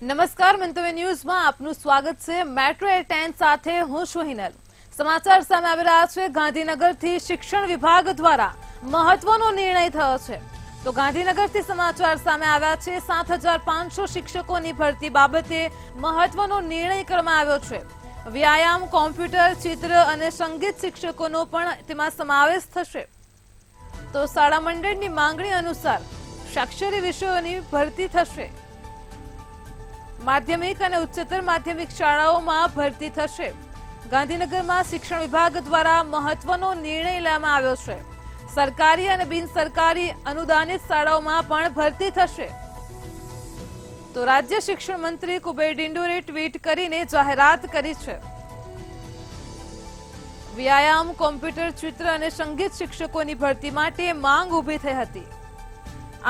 નમસ્કાર, મંતવ્ય ન્યૂઝમાં આપનું સ્વાગત છે। મેટ્રો 10 સાથે હું છું હિનલ। સમાચાર સામે આવી રહ્યા છે। ગાંધીનગરથી શિક્ષણ વિભાગ દ્વારા મહત્વનો નિર્ણય થયો છે। તો ગાંધીનગરથી સમાચાર સામે આવ્યા છે। 7500 શિક્ષકોની ભરતી બાબતે મહત્વનો નિર્ણય કરવામાં આવ્યો છે। વ્યાયામ, કોમ્પ્યુટર, ચિત્ર અને સંગીત શિક્ષકોનો પણ તેમાં સમાવેશ થશે। તો શાળા મંડળની માંગણી અનુસાર શૈક્ષણિક વિષયોની ભરતી થશે। માધ્યમિક અને ઉચ્ચતર માધ્યમિક શાળાઓમાં ભરતી થશે। ગાંધીનગરમાં શિક્ષણ વિભાગ દ્વારા મહત્વનો નિર્ણય લેવામાં આવ્યો છે। સરકારી અને બિનસરકારી અનુદાનિત શાળાઓમાં પણ ભરતી થશે। તો રાજ્ય શિક્ષણ મંત્રી કુબેર ડિંડોરે ટ્વીટ કરીને જાહેરાત કરી છે। વ્યાયામ, કોમ્પ્યુટર, ચિત્ર અને સંગીત શિક્ષકોની ભરતી માટે માંગ ઊભી થઈ હતી।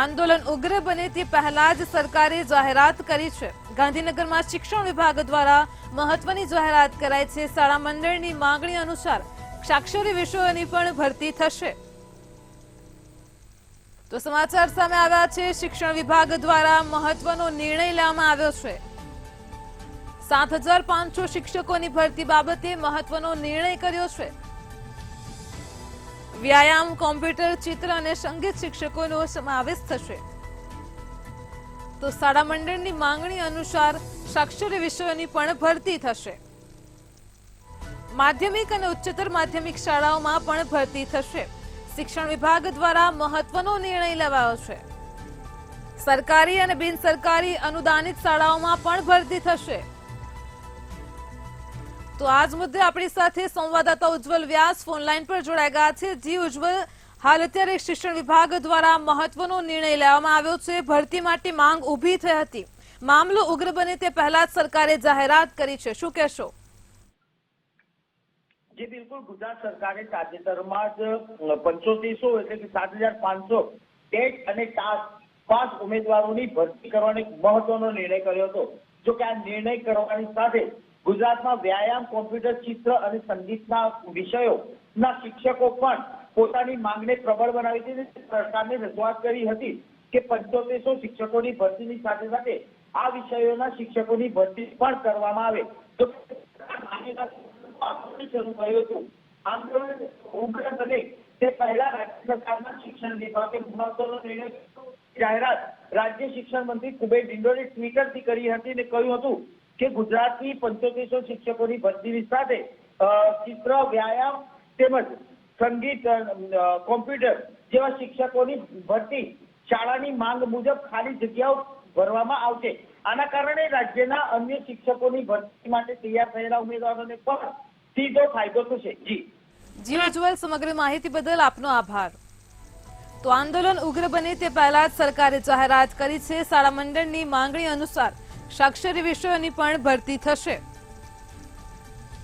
આંદોલન ઉગ્ર બને તે પહેલા જ સરકારે જાહેરાત કરી છે। ગાંધીનગરમાં શિક્ષણ વિભાગ દ્વારા મહત્વની જાહેરાત કરાઈ છે। શાળા મંડળની માંગણી અનુસાર શૈક્ષણિક વિષયોની પણ ભરતી થશે। તો સમાચાર સામે આવ્યા છે। શિક્ષણ વિભાગ દ્વારા મહત્વનો નિર્ણય લેવામાં આવ્યો છે। 7500 શિક્ષકોની ભરતી બાબતે મહત્વનો નિર્ણય કર્યો છે। વ્યાયામ, કોમ્પ્યુટર, ચિત્ર અને સંગીત શિક્ષકોનો સમાવેશ થશે। તો શાળા મંડળની માંગણી અનુસાર શૈક્ષણિક વિષયોની પણ ભરતી થશે। માધ્યમિક અને ઉચ્ચતર માધ્યમિક શાળાઓમાં પણ ભરતી થશે। શિક્ષણ વિભાગ દ્વારા મહત્વનો નિર્ણય લેવાયો છે। સરકારી અને બિનસરકારી અનુદાનિત શાળાઓમાં પણ ભરતી થશે। તો આજ મુદ્દે આપણી સાથે સંવાદદાતા ઉજ્જવલ વ્યાસ ફોનલાઈન પર જોડાઈ ગયા છે। જી ઉજ્જવલ, હાલ અત્યારે શિક્ષણ વિભાગ દ્વારા મહત્વનો નિર્ણય લેવામાં આવ્યો છે। ભરતી માટે માંગ ઊભી થઈ હતી। મામલો ઉગ્ર બને તે પહેલા જ સરકારે જાહેરાત કરી છે। શું કહેશો? જી બિલકુલ, ગુજરાત સરકારે તાજેતરમાં જ 7500 એટલે કે 7500 ટેટ અને પાસ ઉમેદવારોની ભરતી કરવાનો એક મહત્વનો નિર્ણય કર્યો હતો। જો કે આ નિર્ણય કરવાની સાથે ગુજરાતમાં વ્યાયામ, કોમ્પ્યુટર, ચિત્ર અને સંગીતના વિષયોના શિક્ષકો પણ પોતાની માંગને પ્રબળ બનાવી હતી। સરકારને રજૂઆત કરી હતી કે 7500 શિક્ષકોની ભરતીની સાથે સાથે આ વિષયોના શિક્ષકોની ભરતી પણ કરવામાં આવે। તો શરૂ થયું હતું। આંદોલન ઉગ્ર બને તે પહેલા રાજ્ય સરકારના શિક્ષણ વિભાગે મહત્વનો નિર્ણય જાહેરાત રાજ્ય શિક્ષણ મંત્રી કુબેર ડિંડોરે ટ્વિટરથી કરી હતી અને કહ્યું હતું કે ગુજરાતની 7500 શિક્ષકોની ભરતીની સાથે ચિત્ર, વ્યાયામ તેમજ સંગીત, કોમ્પ્યુટર જેવા શિક્ષકોની ભરતી શાળાની માંગ મુજબ ખાલી જગ્યાઓ ભરવામાં આવશે। આના કારણે રાજ્યના અન્ય શિક્ષકોની ભરતી માટે તૈયાર થયેલા ઉમેદવારોને પણ સીધો ફાયદો થશે। જી ઉજ્જવલ, સમગ્ર માહિતી બદલ આપનો આભાર। તો આંદોલન ઉગ્ર બને તે પહેલા જ સરકારે જાહેરાત કરી છે। શાળા મંડળની માંગણી અનુસાર શૈક્ષણિક વિષયોની પણ ભરતી થશે।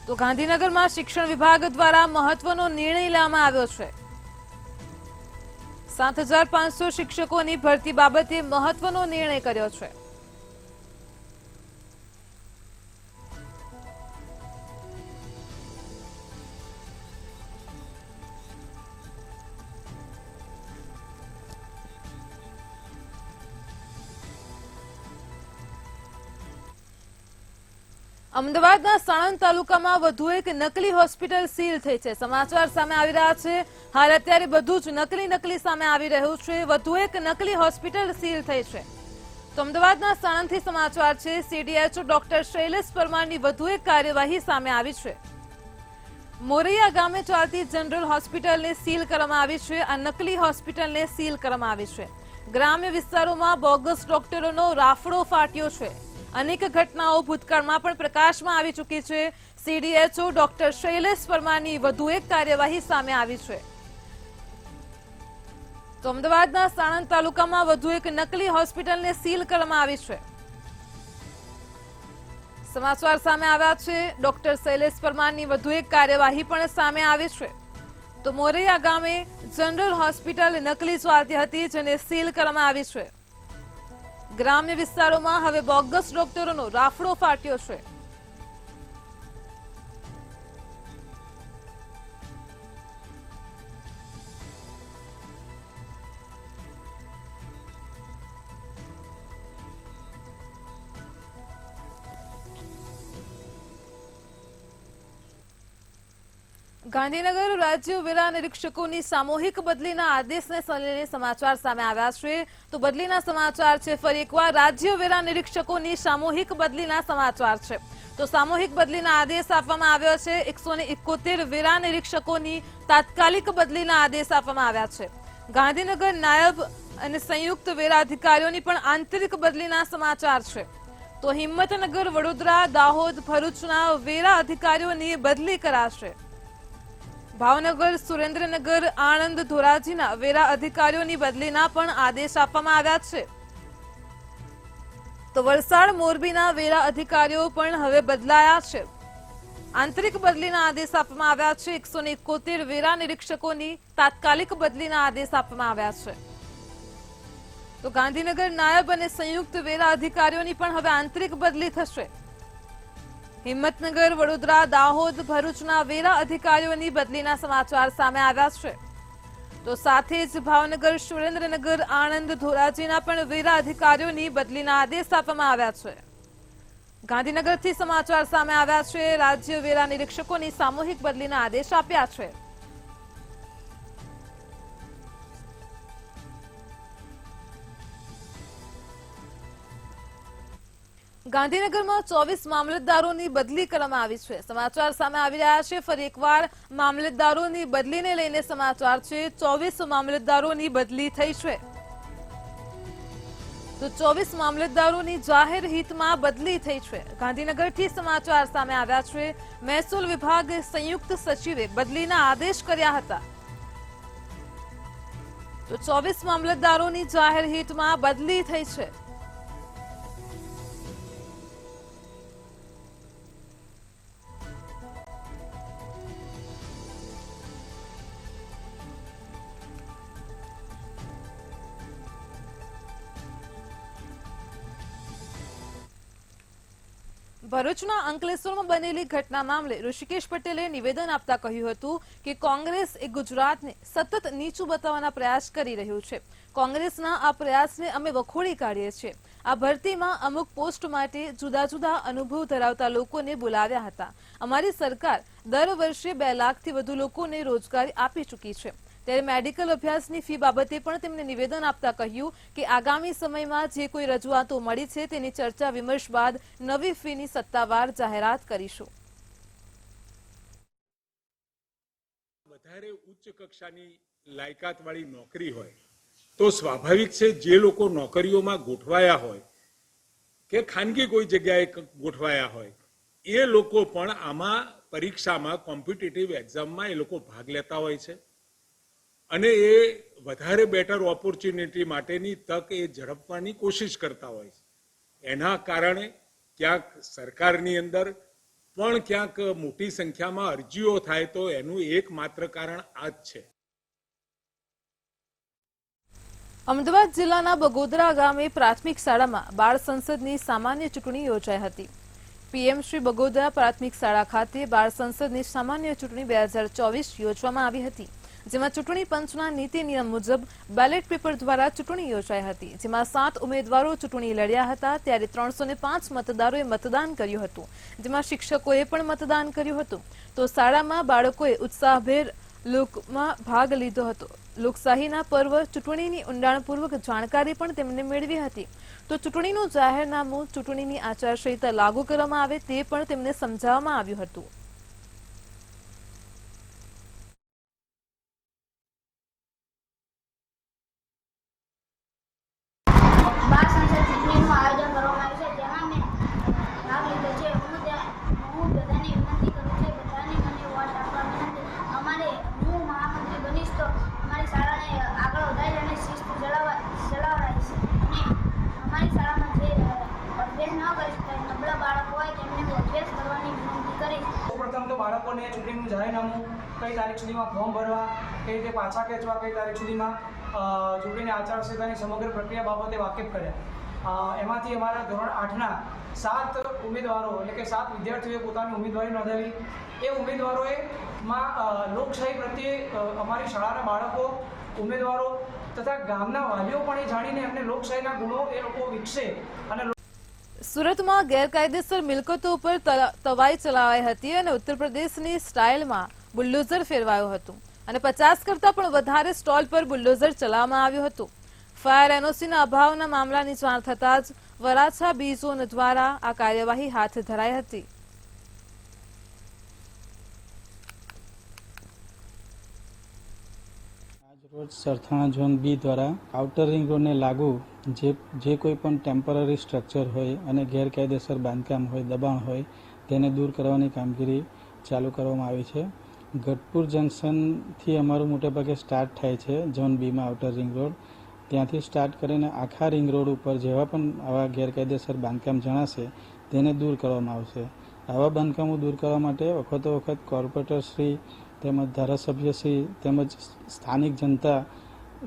તો ગાંધીનગરમાં શિક્ષણ વિભાગ દ્વારા મહત્વનો નિર્ણય લેવામાં આવ્યો છે। 7500 શિક્ષકોની ભરતી બાબતે મહત્વનો નિર્ણય કર્યો છે। અમદાવાદના સાણંદ તાલુકામાં વધુ એક નકલી હોસ્પિટલ સીલ થઈ છે। સમાચાર સામે આવી રહ્યા છે। હાલ અત્યારે બધું જ નકલી સામે આવી રહ્યું છે। વધુ એક નકલી હોસ્પિટલ સીલ થઈ છે। તો અમદાવાદના સાણંદથી સમાચાર છે। CDHO ડોક્ટર શૈલેષ પરમારની વધુ એક કાર્યવાહી સામે આવી છે। મોરૈયા ગામે ચાલતી જનરલ હોસ્પિટલને સીલ કરવામાં આવી છે। આ નકલી હોસ્પિટલને સીલ કરવામાં આવી છે। ગ્રામ્ય વિસ્તારોમાં બોગસ ડોક્ટરોનો રાફડો ફાટ્યો છે। અનેક ઘટનાઓ ભૂતકાળમાં પણ પ્રકાશમાં આવી ચૂકી છે। CDHO ડોક્ટર શૈલેષ પરમારની વધુ એક કાર્યવાહી સામે આવી છે। તો અમદાવાદના સાણંદ તાલુકામાં વધુ એક નકલી હોસ્પિટલને સીલ કરવામાં આવી છે। સમાચાર સામે આવ્યા છે। ડોક્ટર શૈલેષ પરમારની વધુ એક કાર્યવાહી પણ સામે આવી છે। તો મોરૈયા ગામે જનરલ હોસ્પિટલ નકલી ચાલતી હતી, જેને સીલ કરવામાં આવી છે। ગ્રામ્ય વિસ્તારોમાં હવે બોગસ ડોક્ટરોનો રાફડો ફાટ્યો છે। ગાંધીનગર રાજ્ય વેરા નિરીક્ષકોની સામૂહિક બદલીના આદેશને લઈને સમાચાર સામે આવ્યા છે તો બદલીના સમાચાર છે ફરી એકવાર રાજ્ય વેરા નિરીક્ષકોની સામૂહિક બદલીના સમાચાર છે તો સામૂહિક બદલીના આદેશ આપવામાં આવ્યો છે 171 વેરા નિરીક્ષકોની તાત્કાલિક બદલીના આદેશ આપવામાં આવ્યા છે ગાંધીનગર નાયબ અને સંયુક્ત વેરા અધિકારીઓની પણ આંતરિક બદલીના સમાચાર છે તો હિંમતનગર વડોદરા દાહોદ ભરૂચના વેરા અધિકારીઓની બદલી કરાશે ભાવનગર સુરેન્દ્રનગર આણંદ ધોરાજીના વેરા અધિકારીઓની બદલીના પણ આદેશ આપવામાં આવ્યા છે તો વલસાડ મોરબીના વેરા અધિકારીઓ પણ હવે બદલાયા છે આંતરિક બદલીના આદેશ આપવામાં આવ્યા છે 171 વેરા નિરીક્ષકોની તાત્કાલિક બદલીના આદેશ આપવામાં આવ્યા છે તો ગાંધીનગર નાયબ અને સંયુક્ત વેરા અધિકારીઓની પણ હવે આંતરિક બદલી થશે હિંમતનગર વડોદરા દાહોદ ભરૂચના વેરા અધિકારીઓની બદલીના સમાચાર સામે આવ્યા છે તો સાથે જ ભાવનગર સુરેન્દ્રનગર આણંદ ધોરાજીના પણ વેરા અધિકારીઓની બદલીના આદેશ આપવામાં આવ્યા છે ગાંધીનગરથી સમાચાર સામે આવ્યા છે રાજ્ય વેરા નિરીક્ષકોની સામૂહિક બદલીના આદેશ આપ્યા છે ગાંધીનગરમાં 24 મામલતદારોની બદલી કરવામાં આવી છે સમાચાર સામે આવી રહ્યા છે ફરી એકવાર મામલતદારોની બદલીને લઈને સમાચાર છે 24 મામલતદારોની બદલી થઈ છે તો 24 મામલતદારોની જાહેર હિતમાં બદલી થઈ છે ગાંધીનગરથી સમાચાર સામે આવ્યા છે મહેસૂલ વિભાગ સંયુક્ત સચિવે બદલીના આદેશ કર્યા હતા તો 24 મામલતદારોની જાહેર હિતમાં બદલી થઈ છે ભરૂચના અંકલેશ્વરમાં બનેલી ઘટના મામલે ઋષિકેશ પટેલે નિવેદન આપતા કહ્યું હતું કે કોંગ્રેસ એ ગુજરાતને સતત નીચું બતાવવાના પ્રયાસ કરી રહ્યું છે કોંગ્રેસના આ પ્રયાસને અમે વખોડી કાઢીએ છીએ આ ભરતીમાં અમુક પોસ્ટ માટે જુદા જુદા અનુભવ ધરાવતા લોકોને બોલાવ્યા હતા અમારી સરકાર દર વર્ષે 2 લાખથી વધુ લોકોને રોજગારી આપી ચૂકી છે ત્યારે મેડિકલ અભ્યાસની ફી બાબતે પણ તેમણે નિવેદન આપતા કહ્યું કે આગામી સમયમાં જે કોઈ રજૂઆતો મળી છે તેની ચર્ચા વિમર્શ બાદ નવી ફીની સત્તાવાર જાહેરાત કરીશું વધારે ઉચ્ચ કક્ષાની લાયકાતવાળી નોકરી હોય તો સ્વાભાવિક છે જે લોકો નોકરીઓમાં ગોઠવાયા હોય કે ખાનગી કોઈ જગ્યાએ ગોઠવાયા હોય એ લોકો પણ આમાં પરીક્ષામાં કોમ્પિટિટિવ એક્ઝામમાં એ લોકો ભાગ લેતા હોય છે અને એ વધારે બેટર ઓપોર્ચ્યુનિટી માટેની તક એ ઝડપવાની કોશિશ કરતા હોય છે એના કારણે ક્યાંક સરકારની અંદર પણ ક્યાંક મોટી સંખ્યામાં અરજીઓ થાય તો એનું એકમાત્ર કારણ આ જ છે અમદાવાદ જિલ્લાના બગોદરા ગામે પ્રાથમિક શાળામાં બાળ સંસદની સામાન્ય ચૂંટણી યોજાઈ હતી પીએમ શ્રી બગોદરા પ્રાથમિક શાળા ખાતે બાળ સંસદની સામાન્ય ચૂંટણી 2024 યોજવામાં આવી હતી જેમાં ચૂંટણી પંચના નીતિ નિયમ મુજબ બેલેટ પેપર દ્વારા ચૂંટણી યોજાઈ હતી જેમાં 7 ઉમેદવારો ચૂંટણી લડ્યા હતા ત્યારે 305 મતદારોએ મતદાન કર્યું હતું જેમાં શિક્ષકોએ પણ મતદાન કર્યું હતું તો શાળામાં બાળકોએ ઉત્સાહભેર લોકમાં ભાગ લીધો હતો લોકશાહીના પર્વ ચૂંટણીની ઊંડાણપૂર્વક જાણકારી પણ તેમને મેળવી હતી તો ચૂંટણીનું જાહેરનામું ચૂંટણીની આચારસંહિતા લાગુ કરવામાં આવે તે પણ તેમને સમજાવવામાં આવ્યું હતું બાળકોને ચૂંટણીનું જાહેરનામું કઈ તારીખ સુધીમાં ફોર્મ ભરવા કઈ રીતે પાછા ખેંચવા કઈ તારીખ સુધીમાં ચૂંટણીની આચારસંહિતાની સમગ્ર પ્રક્રિયા બાબતે વાકેફ કર્યા એમાંથી અમારા ધોરણ 8ના 7 ઉમેદવારો એટલે કે 7 વિદ્યાર્થીઓએ પોતાની ઉમેદવારી નોંધાવી એ ઉમેદવારોએ લોકશાહી પ્રત્યે અમારી શાળાના બાળકો ઉમેદવારો તથા ગામના વાલીઓ પણ એ જાણીને એમને લોકશાહીના ગુણો એ લોકો વિકસે અને સુરતમાં ગેરકાયદેસર મિલકતો પર તવાઈ ચલાવાઈ હતી અને ઉત્તર પ્રદેશની સ્ટાઇલમાં બુલડોઝર ફેરવાયું હતું અને 50 કરતા પણ વધારે સ્ટોલ પર બુલડોઝર ચલાવવામાં આવ્યું હતું. ફાયર એનઓસીના અભાવના મામલાની જાણ થતાં જ વરાછા બી ઝોન દ્વારા આ કાર્યવાહી હાથ ધરાઈ હતી. રોજ સરથાણા ઝોન બી દ્વારા આઉટર રિંગ રોડને લાગુ જે કોઈ પણ ટેમ્પરરી સ્ટ્રક્ચર હોય અને ગેરકાયદેસર બાંધકામ હોય, દબાણ હોય, તેને દૂર કરવાની કામગીરી ચાલુ કરવામાં આવી છે. ગઢપુર જંકશનથી અમારું મોટેભાગે સ્ટાર્ટ થાય છે ઝોન બીમાં આઉટર રિંગ રોડ. ત્યાંથી સ્ટાર્ટ કરીને આખા રિંગ રોડ ઉપર જેવા પણ આવા ગેરકાયદેસર બાંધકામ જણાશે તેને દૂર કરવામાં આવશે. આવા બાંધકામો દૂર કરવા માટે વખતો વખત કોર્પોરેટરશ્રી તેમજ ધારાસભ્યશ્રી તેમજ સ્થાનિક જનતા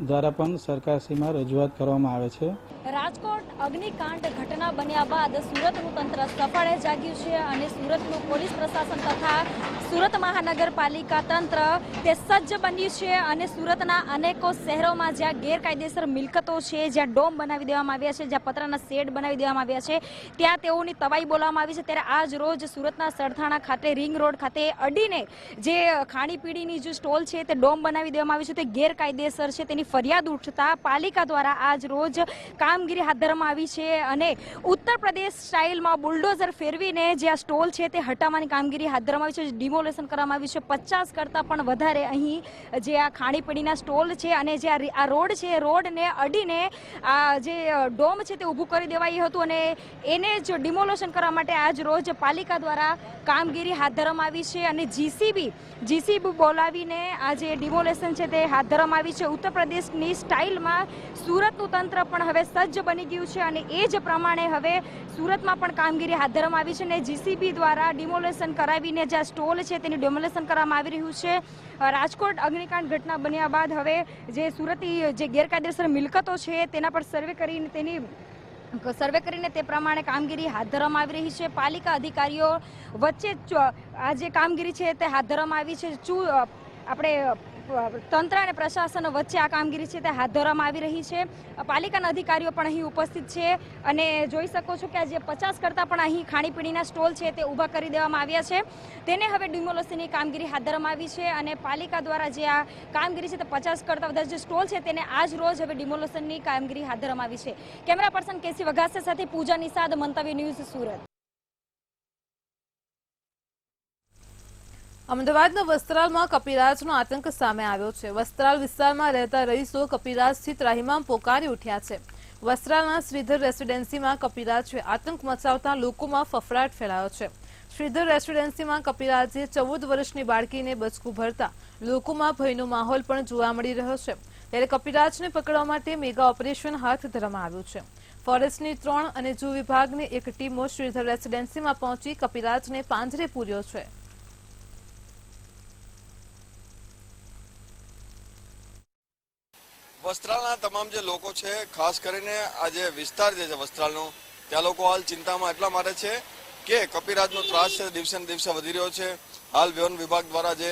દ્વારા પણ સરકારશ્રીમાં રજૂઆત કરવામાં આવે છે. રાજકોટ અગ્નિકાંડ ઘટના બન્યા બાદ સુરતનું તંત્ર સફાળે જાગ્યું છે અને સુરતનું પોલીસ પ્રશાસન તથા સુરત મહાનગરપાલિકા તંત્ર તે સજ્જ બન્યું છે અને સુરતના અનેકો શહેરોમાં જ્યાં ગેરકાયદેસર મિલકતો છે, જ્યાં ડોમ બનાવી દેવામાં આવ્યા છે, જ્યાં પતરાના શેડ બનાવી દેવામાં આવ્યા છે, ત્યાં તેઓની તવાઈ બોલાવવામાં આવી છે. ત્યારે આજ રોજ સુરતના સરથાણા ખાતે રિંગ રોડ ખાતે અડીને જે ખાણીપીણીની જે સ્ટોલ છે તે ડોમ બનાવી દેવામાં આવી છે તે ગેરકાયદેસર છે તેની ફરિયાદ ઉઠતા પાલિકા દ્વારા આજ રોજ કામગીરી હાથ ધરવામાં આવી છે અને ઉત્તર પ્રદેશ સ્ટાઇલમાં બુલડોઝર ફેરવીને જે આ સ્ટોલ છે તે હટાવવાની કામગીરી હાથ ધરવામાં આવી છે, ડિમોલેશન કરવામાં આવ્યું છે. 50 કરતાં પણ વધારે અહીં જે આ ખાણીપીણીના સ્ટોલ છે અને જે આ રોડ છે, રોડને અડીને આ જે ડોમ છે તે ઊભું કરી દેવાયું હતું અને એને જ ડિમોલેશન કરવા માટે આજ રોજ પાલિકા દ્વારા કામગીરી હાથ ધરવામાં આવી છે અને જીસીબી બોલાવીને આ જે ડિમોલેશન છે તે હાથ ધરવામાં આવી છે. ઉત્તર પ્રદેશની સ્ટાઇલમાં સુરતનું તંત્ર પણ હવે સજ્જ બની ગયું છે અને એ જ પ્રમાણે હવે સુરતમાં પણ કામગીરી હાથ ધરવામાં આવી છે અને જીસીબી દ્વારા ડિમોલેશન કરાવીને જે સ્ટોલ છે તેની ડિમોલેશન કરવામાં આવી રહ્યું છે. રાજકોટ અગ્નિકાંડ ઘટના બન્યા બાદ હવે જે સુરતી જે ગેરકાયદેસર મિલકતો છે તેના પર સર્વે કરીને તે પ્રમાણે કામગીરી હાથ ધરવામાં આવી રહી છે. પાલિકા અધિકારીઓ વચ્ચે આ જે કામગીરી છે તે હાથ ધરવામાં આવી છે. આપણે તંત્ર અને પ્રશાસન વચ્ચે આ કામગીરી છે તે હાથ ધરવામાં આવી રહી છે. પાલિકાના અધિકારીઓ પણ અહીં ઉપસ્થિત છે અને જોઈ શકો છો કે આ જે 50 કરતાં પણ અહીં ખાણીપીણીના સ્ટોલ છે તે ઊભા કરી દેવામાં આવ્યા છે તેને હવે ડિમોલેશનની કામગીરી હાથ ધરવામાં આવી છે અને પાલિકા દ્વારા જે આ કામગીરી છે તે 50 કરતાં વધારે જે સ્ટોલ છે તેને આજ રોજ હવે ડિમોલેશનની કામગીરી હાથ ધરવામાં આવી છે. કેમેરા પર્સન કેસી વઘાસિયા સાથે પૂજા નિષાદ, મંતવ્ય ન્યૂઝ, સુરત. અમદાવાદના વસ્ત્રાલમાં કપિરાજનો આતંક સામે આવ્યો છે. વસ્ત્રાલ વિસ્તારમાં રહેતા રહીશો કપિરાજથી ત્રાહિમામ પોકારી ઉઠ્યા છે. વસ્ત્રાલના શ્રીધર રેસિડેન્સીમાં કપિરાજે આતંક મચાવતા લોકોમાં ફફડાટ ફેલાયો છે. શ્રીધર રેસિડેન્સીમાં કપિરાજે 14 વર્ષની બાળકીને બચકું ભરતા લોકોમાં ભયનો માહોલ પણ જોવા મળી રહ્યો છે. ત્યારે કપિરાજને પકડવા માટે મેગા ઓપરેશન હાથ ધરવામાં આવ્યું છે. ફોરેસ્ટની 3 અને ઝૂ વિભાગની એક ટીમો શ્રીધર રેસિડેન્સીમાં પહોંચી કપિરાજને પાંજરે પૂર્યો છે. વસ્ત્રાલના તમામ જે લોકો છે, ખાસ કરીને આ જે વિસ્તાર જે છે વસ્ત્રાલનો, ત્યાં લોકો હાલ ચિંતામાં એટલા માટે છે કે કપિરાજનો ત્રાસ છે દિવસે ને દિવસે વધી રહ્યો છે. હાલ વન વિભાગ દ્વારા જે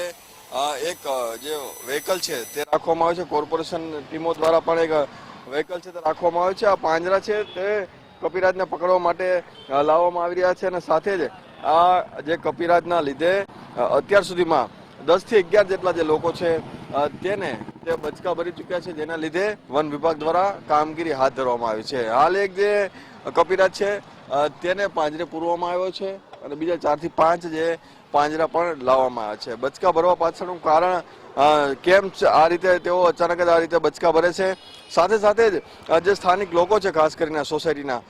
એક જે વ્હીકલ છે તે રાખવામાં આવે છે, કોર્પોરેશન ટીમો દ્વારા પણ એક વ્હીકલ છે તે રાખવામાં આવે છે. આ પાંજરા છે તે કપિરાજને પકડવા માટે લાવવામાં આવી રહ્યા છે અને સાથે જ આ જે કપિરાજના લીધે અત્યાર સુધીમાં 10 થી 11 જેટલા જે લોકો છે તેને તે બચકા ભરી ચૂક્યા છે, જેના લીધે વન વિભાગ દ્વારા કામગીરી હાથ ધરવામાં આવી છે. હાલ એક જે કપિરાજ છે તેને પાંજરે પૂરવામાં આવ્યો છે અને બીજા 4 થી 5 જે પાંજરા પણ લાવવામાં આવ્યા છે. બચકા ભરવા પાછળનું કારણ કેમ આ રીતે તેઓ અચાનક જ આ રીતે બચકા ભરે છે, સાથે સાથે જ જે સ્થાનિક લોકો છે ખાસ કરીને સોસાયટીના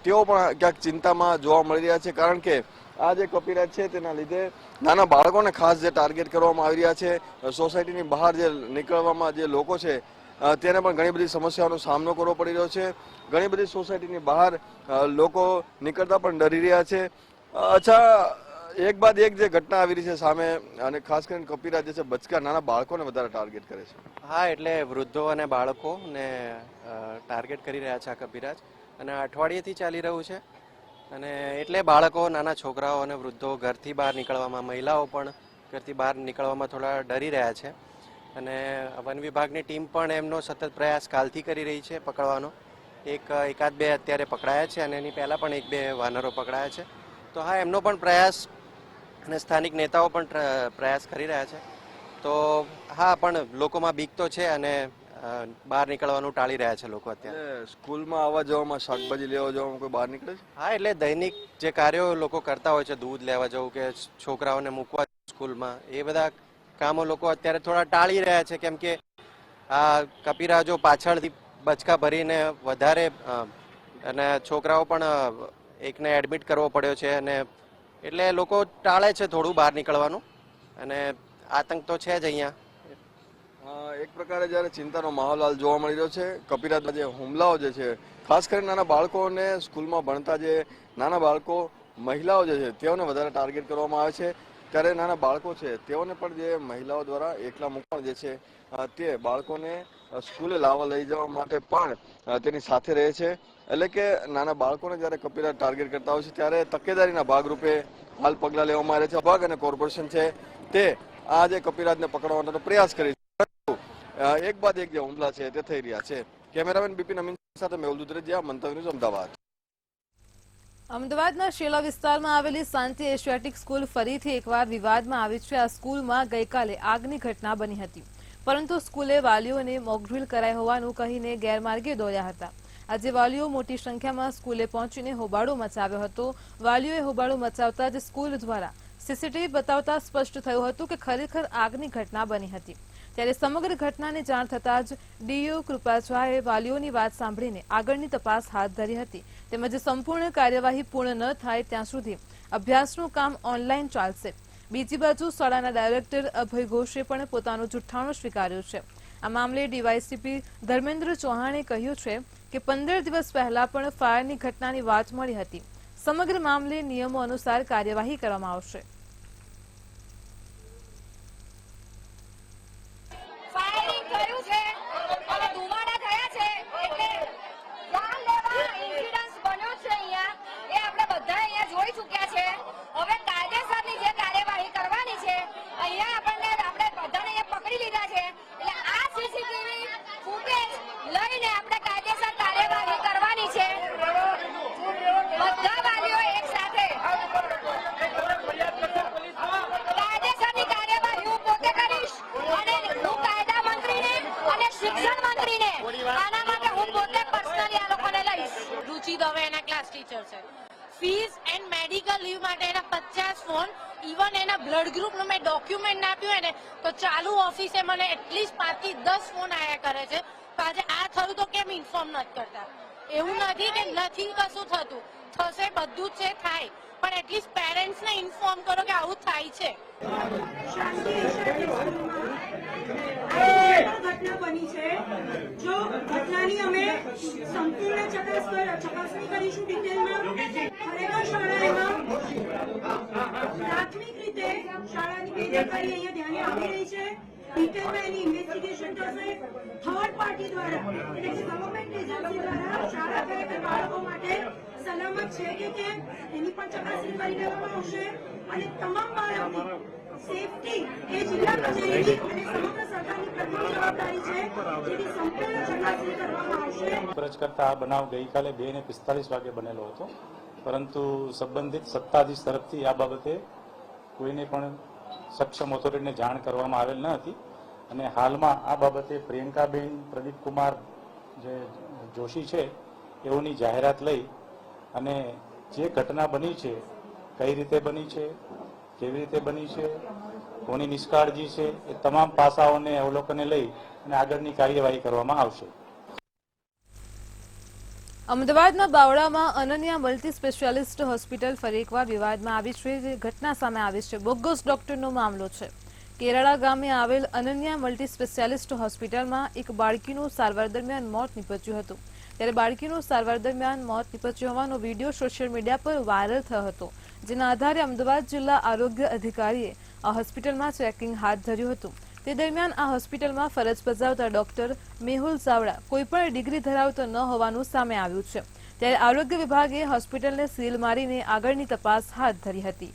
તેઓ પણ ક્યાંક ચિંતામાં જોવા મળી રહ્યા છે. કારણ કે આ જે કપિરાજ છે તેના લીધે નાના બાળકોને ખાસ જે ટાર્ગેટ કરવામાં આવી રહ્યા છે. સોસાયટીની બહાર જે નીકળવામાં જે લોકો છે તેને પણ ઘણી બધી સમસ્યાઓનો સામનો કરવો પડી રહ્યો છે. ઘણી બધી સોસાયટીની બહાર લોકો નીકળતા પણ ડરી રહ્યા છે. અચ્છા, એક બાદ એક જે ઘટના આવી રહી છે સામે, અને ખાસ કરીને કપિરાજ જે છે બચકા નાના બાળકોને વધારે ટાર્ગેટ કરે છે. હા, એટલે વૃદ્ધો અને બાળકોને ટાર્ગેટ કરી રહ્યા છે આ કપિરાજ અને અઠવાડિયેથી ચાલી રહ્યું છે અને એટલે બાળકો, નાના છોકરાઓ અને વૃદ્ધો ઘરથી બહાર નીકળવામાં, મહિલાઓ પણ ઘરથી બહાર નીકળવામાં થોડા ડરી રહ્યા છે અને વન વિભાગની ટીમ પણ એમનો સતત પ્રયાસ કાલથી કરી રહી છે પકડવાનો. એકાદ બે અત્યારે પકડાયા છે અને એની પહેલાં પણ 1-2 વાનરો પકડાયા છે. તો હા, એમનો પણ પ્રયાસ અને સ્થાનિક નેતાઓ પણ પ્રયાસ કરી રહ્યા છે. તો હા, પણ લોકોમાં બીક તો છે અને બહાર નીકળવાનું ટાળી રહ્યા છે લોકો અત્યારે. સ્કૂલમાં આવવા જવામાં, શાકભાજી લેવા જવામાં કોઈ બહાર નીકળે છે? હા, એટલે દૈનિક જે કાર્યો લોકો કરતા હોય છે, દૂધ લેવા જવું કે છોકરાઓને મૂકવા સ્કૂલમાં, એ બધા કામો લોકો અત્યારે થોડા ટાળી રહ્યા છે, કેમ કે આ કપિરાજો પાછળથી બચકા ભરીને વધારે અને છોકરાઓ પણ એકને એડમિટ કરવો પડ્યો છે, અને એટલે લોકો ટાળે છે થોડું બહાર નીકળવાનું, અને આતંક તો છે જ અહીંયા. એક પ્રકારે જ્યારે ચિંતાનો માહોલ હાલ જોવા મળી રહ્યો છે. કપિરાજના જે હુમલાઓ જે છે, ખાસ કરીને નાના બાળકોને, સ્કૂલમાં ભણતા જે નાના બાળકો, મહિલાઓ જે છે તેઓને વધારે ટાર્ગેટ કરવામાં આવે છે. ત્યારે નાના બાળકો છે તેઓને પણ જે મહિલાઓ દ્વારા એકલા મૂકવા જે છે તે બાળકોને સ્કૂલે લાવવા લઈ જવા માટે પણ તેની સાથે રહે છે. એટલે કે નાના બાળકોને જ્યારે કપિરાજ ટાર્ગેટ કરતા હોય છે ત્યારે તકેદારીના ભાગરૂપે હાલ પગલાં લેવામાં આવે છે. વિભાગ અને કોર્પોરેશન છે તે આ જે કપિરાજને પકડવાનો પ્રયાસ કરી એક બાદ એક જે હુમલા છે તે થઈ રહ્યા છે. કેમેરામેન બિપિન અમીન સાથે મેહુલ દુધરેજિયા, મંતવ્ય ન્યૂઝ, અમદાવાદ. અમદાવાદના શેલા વિસ્તારમાં આવેલી શાંતિ એશિયાટિક સ્કૂલ ફરીથી એકવાર વિવાદમાં આવી છે. આ સ્કૂલમાં ગઈકાલે આગની ઘટના બની હતી, પરંતુ સ્કૂલે વાલીઓને મોકડ્રીલ કરાઈ હોવાનું કહીને ગેરમાર્ગે દોર્યા હતા. આજે વાલીઓ મોટી સંખ્યામાં સ્કૂલે પહોંચીને હોબાળો મચાવ્યો હતો. વાલીઓએ હોબાળો મચાવતા જ સ્કૂલ દ્વારા સીસીટીવી બતાવતા સ્પષ્ટ થયું હતું કે ખરેખર આગની ઘટના બની હતી. ત્યારે સમગ્ર ઘટનાની જાણ થતાં જ ડીઈઓ કૃપાચાએ વાલીઓની વાત સાંભળીને આગળની તપાસ હાથ ધરી હતી. તેમજ સંપૂર્ણ કાર્યવાહી પૂર્ણ ન થાય ત્યાં સુધી અભ્યાસનું કામ ઓનલાઈન ચાલશે. બીજી બાજુ શાળાના ડાયરેક્ટર અભય ઘોષે પણ પોતાનું જુઠ્ઠાણું સ્વીકાર્યું છે. આ મામલે ડીવાયસીપી ધર્મેન્દ્ર ચૌહાણે કહ્યું છે કે 15 દિવસ પહેલા પણ ફાયરની ઘટનાની વાત મળી હતી. સમગ્ર મામલે નિયમો અનુસાર કાર્યવાહી કરવામાં આવશે. ફીસ એન્ડ મેડિકલ લીવ માટે એના 50 ફોન, ઇવન એના બ્લડ ગ્રુપનું મેં ડોક્યુમેન્ટ આપ્યું હોય ને તો ચાલુ ઓફિસે મને એટલીસ્ટ 5 થી 10 ફોન આયા કરે છે. તો આજે આ થયું તો કેમ ઇન્ફોર્મ નથી કરતા? એવું નથી કે નથી કશું થતું, થશે, બધું જ છે, થાય, પણ એટલીસ્ટ પેરેન્ટ્સને ઇન્ફોર્મ કરો કે આવું થાય છે. ઘટના બની છે, જો ઘટનાની અમે સંપૂર્ણ ચકાસણી કરીશું ડિટેલમાં. ખરેખર શાળામાં પ્રાથમિક રીતે શાળાની બેદરકારી અહીંયા ધ્યાને આવી રહી છે. ડિટેલમાં એની ઇન્વેસ્ટિગેશન થશે. થર્ડ પાર્ટી દ્વારા, એટલે કે ગવર્મેન્ટ એજન્સી દ્વારા શાળા ખરેખર બાળકો માટે સલામત છે કે કેમ એની પણ ચકાસણી કરી લેવામાં આવશે. અને તમામ બાળકોની સેફટી એ જિલ્લા કચેરીની અને સમગ્ર સરકારની પ્રથમ જવાબદારી છે, જેની સંપૂર્ણ ચકાસણી કરવામાં આવશે. પૂછપરછ કરતા આ બનાવ ગઈકાલે 2:45 વાગે બનેલો હતો, પરંતુ સંબંધિત સત્તાધીશ તરફથી આ બાબતે કોઈને પણ સક્ષમ ઓથોરિટીને જાણ કરવામાં આવેલ ન હતી. અને હાલમાં આ બાબતે પ્રિયંકાબેન પ્રદીપકુમાર જે જોશી છે એઓની જાહેરાત લઈ અને જે ઘટના બની છે, કઈ રીતે બની છે, કેવી રીતે બની છે, કોની નિષ્કાળજી છે, એ તમામ પાસાઓને અવલોકને લઈ અને આગળની કાર્યવાહી કરવામાં આવશે. અમદાવાદના બાવળામાં અનન્યા મલ્ટી સ્પેશિયાલિસ્ટ હોસ્પિટલ ફરી એકવાર વિવાદમાં આવી છે. જે ઘટના સામે આવી છે, બોગસ ડોક્ટરનો મામલો છે. કેરાળા ગામે આવેલ અનન્યા મલ્ટી સ્પેશિયાલિસ્ટ હોસ્પિટલમાં એક બાળકીનું સારવાર દરમિયાન મોત નીપજ્યું હતું. ત્યારે બાળકીનું સારવાર દરમિયાન મોત નીપજ્યું હોવાનો વિડીયો સોશિયલ મીડિયા પર વાયરલ થયો હતો, જેના આધારે અમદાવાદ જિલ્લા આરોગ્ય અધિકારીએ આ હોસ્પિટલમાં ચેકિંગ હાથ ધર્યું હતું. તે દરમિયાન આ હોસ્પિટલમાં ફરજ બજાવતા ડોક્ટર મેહુલ ચાવડા કોઈપણ ડિગ્રી ધરાવતો ન હોવાનું સામે આવ્યું છે. ત્યારે આરોગ્ય વિભાગે હોસ્પિટલને સીલ મારીને આગળની તપાસ હાથ ધરી હતી.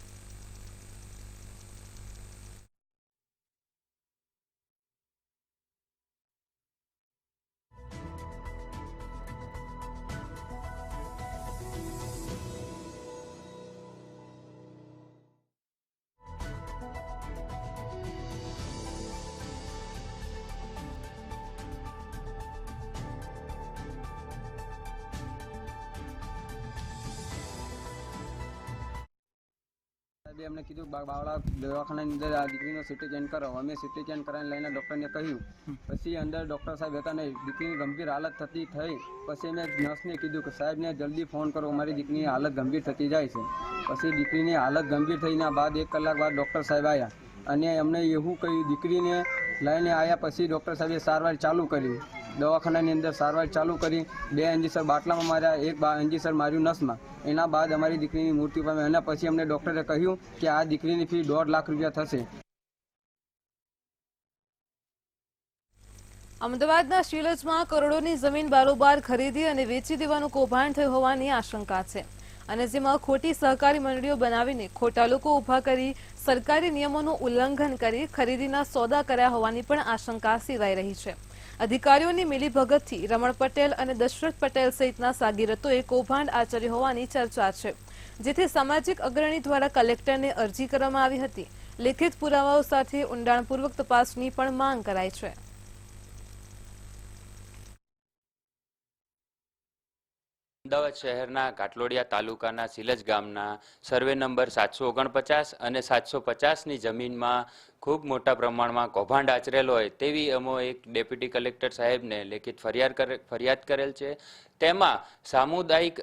સાહેબે અમને કીધું બાવળા દવાખાનાની અંદર આ દીકરીનો સીટી સ્કેન કરો. અમે સીટી સ્કેન કરાવીને લઈને ડૉક્ટરને કહ્યું. પછી અંદર ડૉક્ટર સાહેબ હતા નહીં, દીકરીની ગંભીર હાલત થઈ. પછી મેં નર્સને કીધું કે સાહેબને જલ્દી ફોન કરો, મારી દીકરીની હાલત ગંભીર થતી જાય છે. પછી દીકરીની હાલત ગંભીર થઈને બાદ 1 કલાક બાદ ડૉક્ટર સાહેબ આવ્યા અને અમને એવું કહ્યું, દીકરીને લઈને આવ્યા. પછી ડૉક્ટર સાહેબે સારવાર ચાલુ કરી, દવાખાનાની અંદર સારવાર ચાલુ કરી. 2 ઇન્જેક્શન બાટલામાં માર્યા, 1 ઇન્જેક્શન માર્યું નસમાં. એના બાદ અમારી દીકરીની મૃત્યુ પામી. અને પછી અમને ડૉક્ટરે કહ્યું કે આ દીકરીની ફી 1.5 લાખ રૂપિયા થશે. અમદાવાદના શીલજમાં કરોડોની જમીન બારોબાર ખરીદી અને વેચી દેવાનું કૌભાંડ થયું હોવાની આશંકા છે, અને જેમાં ખોટી સહકારી મંડળીઓ બનાવીને ખોટા લોકો ઊભા કરી સરકારી નિયમોનું ઉલ્લંઘન કરી ખરીદીના સોદા કર્યા હોવાની પણ આશંકા સેવાઈ રહી છે. અધિકારીઓની મિલીભગતથી રમણ પટેલ અને દશરથ પટેલ સહિતના સાગીરતોએ કૌભાંડ આચર્યું હોવાની ચર્ચા છે, જેથી સામાજિક અગ્રણી દ્વારા કલેક્ટરને અરજી કરવામાં આવી હતી. લેખિત પુરાવાઓ સાથે ઊંડાણપૂર્વક તપાસની પણ માંગ કરાઈ છે. અમદાવાદ શહેરના ઘાટલોડિયા તાલુકાના સિલજ ગામના સર્વે નંબર 749 અને 750ની જમીનમાં ખૂબ મોટા પ્રમાણમાં કૌભાંડ આચરેલ હોય તેવી અમો એક ડેપ્યુટી કલેક્ટર સાહેબને લેખિત ફરિયાદ કરેલ છે. તેમાં સામુદાયિક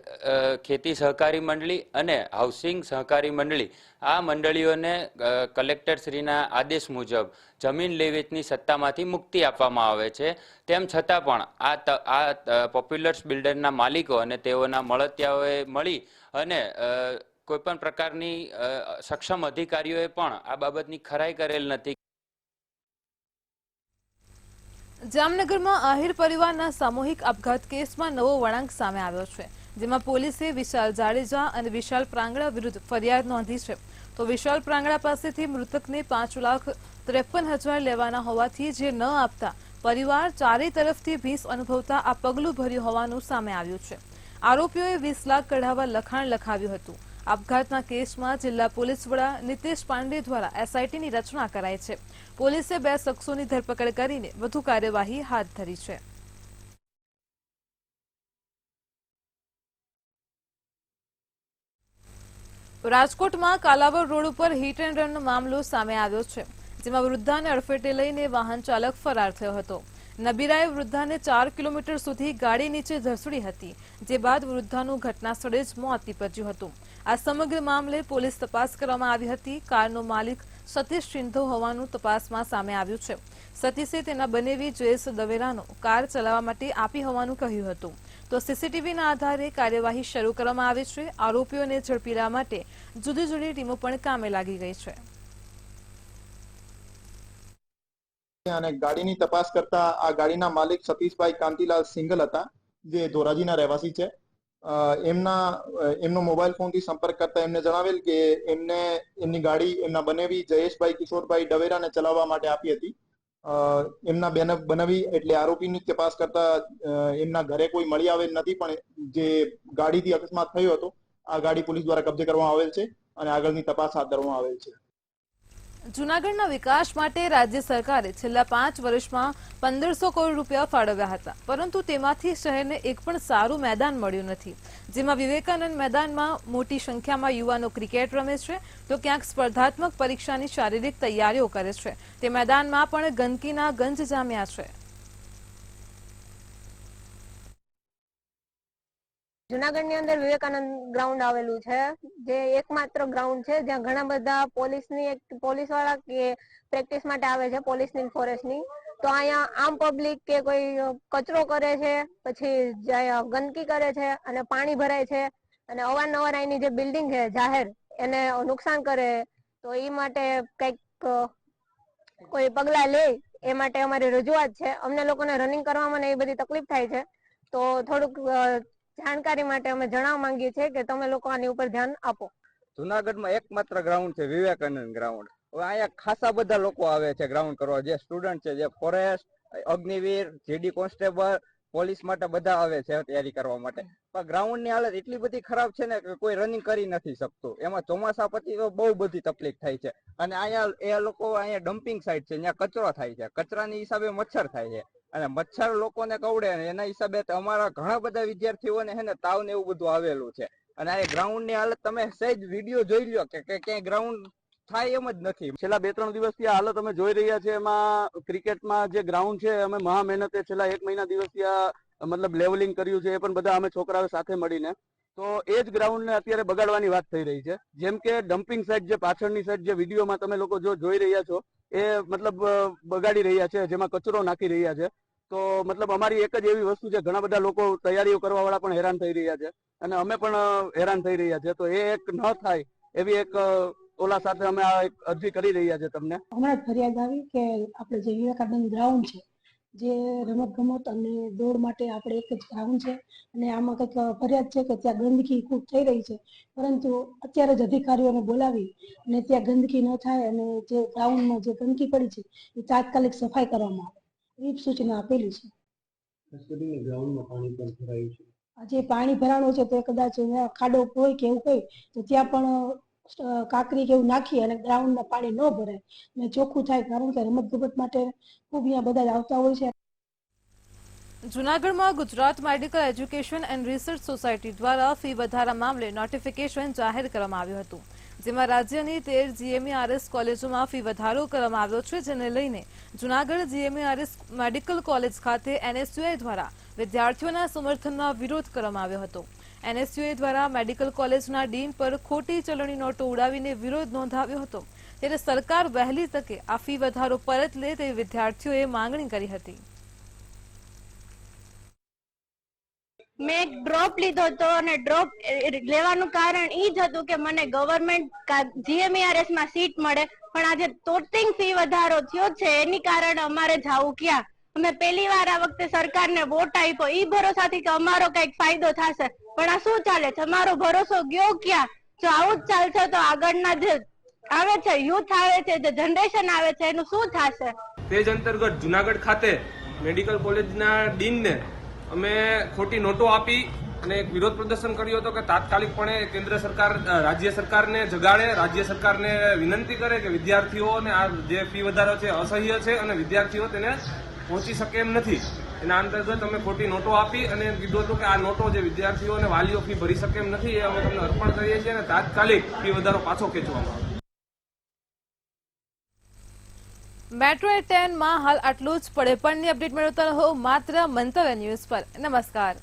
ખેતી સહકારી મંડળી અને હાઉસિંગ સહકારી મંડળી આ મંડળીઓને કલેક્ટરશ્રીના આદેશ મુજબ જમીન લે વેચની સત્તામાંથી મુક્તિ આપવામાં આવે છે. તેમ છતાં પણ આ પોપ્યુલર્સ બિલ્ડરના માલિકો અને તેઓના મળતિયાઓએ મળી અને કોઈપણ પ્રકારની સક્ષમ અધિકારીઓએ પણ આ બાબતની ખરાઈ કરેલ નથી. જામનગરમાં આહિર પરિવારના સામૂહિક આપઘાત કેસમાં નવો વળાંક સામે આવ્યો છે, જેમાં પોલીસે વિશાલ જાડેજા અને વિશાલ પ્રાંગડા વિરુદ્ધ ફરિયાદ નોંધી છે. તો વિશાલ પ્રાંગડા પાસેથી મૃતકને 5,53,000 લેવાના હોવાથી જે ન આપતા પરિવાર ચારે તરફથી ભીસ અનુભવતા આ પગલું ભર્યું હોવાનું સામે આવ્યું છે. આરોપીઓએ 20 લાખ કઢાવવા લખાણ લખાવ્યું હતું. આપઘાતના કેસમાં જિલ્લા પોલીસ વડા નીતેશ પાંડે દ્વારા એસઆઈટીની રચના કરાઈ છે. પોલીસે 2 શખ્સોની ધરપકડ કરીને વધુ કાર્યવાહી હાથ ધરી છે. રાજકોટમાં કાલાવડ રોડ ઉપર હિટ એન્ડ રનનો મામલો સામે આવ્યો છે, જેમાં વૃદ્ધાને અડફેટે લઈને વાહન ચાલક ફરાર થયો હતો. નબીરાએ વૃદ્ધાને 4 કિલોમીટર સુધી ગાડી નીચે ધસડી હતી, જે બાદ વૃદ્ધાનું ઘટના સ્થળે જ મોત નીપજ્યું હતું. આ સમગ્ર મામલે પોલીસ તપાસ કરવામાં આવી હતી. કારનો માલિક સતીશ સિંધો હોવાનું તપાસમાં સામે આવ્યું છે. સતીશે તેના બનેવી જયેશ દવેરાનો કાર ચલાવવા માટે આપી હોવાનું કહ્યું હતું. તો સીસીટીવીના આધારે કાર્યવાહી શરૂ કરવામાં આવી છે. આરોપીઓને ઝડપી લેવા માટે જુદી જુદી ટીમો પણ કામે લાગી ગઈ છે. અને ગાડીની તપાસ કરતા આ ગાડીના માલિક સતીશભાઈ કાંતિલાલ સિંગલ હતા, જે ધોરાજીના રહેવાસી છે. એમનો મોબાઈલ ફોનથી સંપર્ક કરતા એમને જણાવેલ કે એમની ગાડી એમના બનેવી જયેશભાઈ કિશોરભાઈ ડવેરાને ચલાવવા માટે આપી હતી. એમના બનેવી એટલે આરોપીની તપાસ કરતા એમના ઘરે કોઈ મળી આવેલ નથી, પણ જે ગાડીથી અકસ્માત થયો હતો આ ગાડી પોલીસ દ્વારા કબજે કરવામાં આવેલ છે અને આગળની તપાસ હાથ ધરવામાં આવેલ છે. જૂનાગઢના વિકાસ માટે રાજ્ય સરકારે છેલ્લા 5 વર્ષમાં 1500 કરોડ રૂપિયા ફાળવ્યા હતા, પરંતુ તેમાંથી શહેરને એક પણ સારું મેદાન મળ્યું નથી. જેમાં વિવેકાનંદ મેદાનમાં મોટી સંખ્યામાં યુવાનો ક્રિકેટ રમે છે, તો ક્યાંક સ્પર્ધાત્મક પરીક્ષાની શારીરિક તૈયારીઓ કરે છે. તે મેદાનમાં પણ ગંદકીના ગંજ જામ્યા છે. જુનાગઢની અંદર વિવેકાનંદ ગ્રાઉન્ડ આવેલું છે, જે એકમાત્ર ગ્રાઉન્ડ છે જ્યાં ઘણા બધા પોલીસ વાળા કે પ્રેક્ટિસ માટે આવે છે, પોલીસની ફોરેસ્ટની. તો અહીંયા આમ પબ્લિક કે કોઈ કચરો કરે છે, પછી ગંદકી કરે છે અને પાણી ભરાય છે અને અવારનવાર અહીંની જે બિલ્ડિંગ છે જાહેર એને નુકસાન કરે. તો એ માટે કંઈક કોઈ પગલા લે એ માટે અમારી રજૂઆત છે. અમને લોકોને રનિંગ કરવામાં એ બધી તકલીફ થાય છે, તો થોડુંક જાણકારી માટે અમે જણાવવા માંગીએ છીએ કે તમે લોકો આની ઉપર ધ્યાન આપો. જુનાગઢમાં એકમાત્ર ગ્રાઉન્ડ છે વિવેકાનંદ ગ્રાઉન્ડ. હવે અહીંયા ખાસા બધા લોકો આવે છે ગ્રાઉન્ડ કરવા, જે સ્ટુડન્ટ છે, જે forest, Agniveer, GD constable, police માટે બધા આવે છે તૈયારી કરવા માટે. પણ ગ્રાઉન્ડની હાલત એટલી બધી ખરાબ છે ને કે કોઈ રનિંગ કરી નથી શકતું. એમાં ચોમાસા પછી તો બહુ બધી તકલીફ થાય છે. અને અહીંયા એ લોકો અહીંયા ડમ્પિંગ સાઇટ છે, ત્યાં કચરો થાય છે. કચરાની હિસાબે મચ્છર થાય છે અને મચ્છર લોકોને કવડે, એના હિસાબે અમારા ઘણા બધા વિદ્યાર્થીઓને છે ને તાવ ને એવું બધું આવેલું છે. અને આ ગ્રાઉન્ડની હાલત તમે સહેજ વિડીયો જોઈ લો કે ક્યાંય ગ્રાઉન્ડ થાય એમ જ નથી. છેલ્લા 2-3 દિવસથી આ હાલત અમે જોઈ રહ્યા છે. એમાં ક્રિકેટમાં જે ગ્રાઉન્ડ છે અમે મહા મહેનતે છેલ્લા 1 મહિના દિવસથી આ મતલબ લેવલિંગ કર્યું છે. એ પણ બધા અમે છોકરાઓ સાથે મળીને, તો એ જ ગ્રાઉન્ડને અત્યારે બગાડવાની વાત થઈ રહી છે. જેમ કે ડમ્પિંગ સાઇડ, જે પાછળની સાઈડ જે વિડીયોમાં તમે લોકો જો જોઈ રહ્યા છો એ મતલબ બગાડી રહ્યા છે, જેમાં કચરો નાખી રહ્યા છે. તો મતલબ અમારી એક જ એવી વસ્તુ છે, ઘણા બધા લોકો તૈયારીઓ કરવા વાળા પણ હેરાન થઈ રહ્યા છે અને અમે પણ હેરાન થઈ રહ્યા છે. તો એ એક ન થાય એવી એક ઓલા સાથે અમે આ એક અરજી કરી રહ્યા છે તમને. હમણાં જ ફરિયાદ આવી કે આપણે જે વિવેકાનંદ ગ્રાઉન્ડ છે, જે રમત ગમત અને દોડ માટે આપણે એક જ ગ્રાઉન્ડ છે, અને આમાં કંઈક ફરિયાદ છે કે ત્યાં ગંદકી ખૂબ થઈ રહી છે. પરંતુ અત્યારે જ અધિકારીઓને બોલાવી અને ત્યાં ગંદકી ન થાય અને જે ગ્રાઉન્ડમાં જે ગંદકી પડી છે એ તાત્કાલિક સફાઈ કરવામાં આવે એવી સૂચના આપેલી છે. ગ્રાઉન્ડમાં પાણી પણ ભરાયું છે. જે પાણી ભરાણું છે તે કદાચ ખાડો હોય કે એવું હોય તો ત્યાં પણ કાંકરી કે એવું નાખી અને ગ્રાઉન્ડમાં પાણી ન ભરાય અને ચોખ્ખું થાય, કારણ કે રમત ગમત માટે ખૂબ અહીંયા બધા જ આવતા હોય છે. જૂનાગઢમાં Gujarat medical education and research society દ્વારા ફી વધારા મામલે નોટિફિકેશન જાહેર કરવામાં આવ્યું હતું, જેમાં રાજ્યની 13 GMERS કોલેજોમાં ફી વધારો કરવામાં આવ્યો છે, જેને લઈને જૂનાગઢ GMERS મેડિકલ કોલેજ ખાતે NSUI દ્વારા વિદ્યાર્થીઓના સમર્થનમાં વિરોધ કરવામાં આવ્યો હતો. NSUI દ્વારા મેડિકલ કોલેજના ડીન પર ખોટી ચલણી નોટો ઉડાવીને વિરોધ નોંધાવ્યો હતો. ત્યારે સરકાર વહેલી તકે આ ફી વધારો પરત લે તેવી વિદ્યાર્થીઓએ માંગણી કરી હતી. મેં ડ્રોપ લીધો હતો અને ડ્રોપ લેવાનું કારણ એ જ હતું કે મને ગવર્મેન્ટ GMERS માં સીટ મળે, પણ આજે તોતિંગ ફી વધારો થયો છે એની કારણે અમારે જાવું ક્યાં? અમે પહેલી વાર આ વખતે સરકારને વોટ આપ્યો ઈ ભરોસાથી કે અમારો કઈક ફાયદો થશે, પણ આ શું ચાલે છે? અમારો ભરોસો ગયો ક્યાં? જો આવું જ ચાલશે તો આગળના જે આવે છે યુથ આવે છે, જે જનરેશન આવે છે, એનું શું થશે? તે જ અંતર્ગત જુનાગઢ ખાતે મેડિકલ કોલેજના ડીનને અમે ખોટી નોટો આપી અને એક વિરોધ પ્રદર્શન કર્યું હતું કે તાત્કાલિકપણે કેન્દ્ર સરકાર રાજ્ય સરકારને જગાડે, રાજ્ય સરકારને વિનંતી કરે કે વિદ્યાર્થીઓને આ જે ફી વધારો છે અસહ્ય છે અને વિદ્યાર્થીઓ તેને પહોંચી શકે એમ નથી. એના અંતર્ગત અમે ખોટી નોટો આપી અને કીધું હતું કે આ નોટો જે વિદ્યાર્થીઓ અને વાલીઓ ફી ભરી શકે એમ નથી, એ અમે તમને અર્પણ કરીએ છીએ અને તાત્કાલિક ફી વધારો પાછો ખેંચવામાં આવે. મેટ્રો 10 માં હાલ આટલું જ. પડે પણની અપડેટ મેળવતા રહો માત્ર મંતવ્ય ન્યૂઝ પર. નમસ્કાર.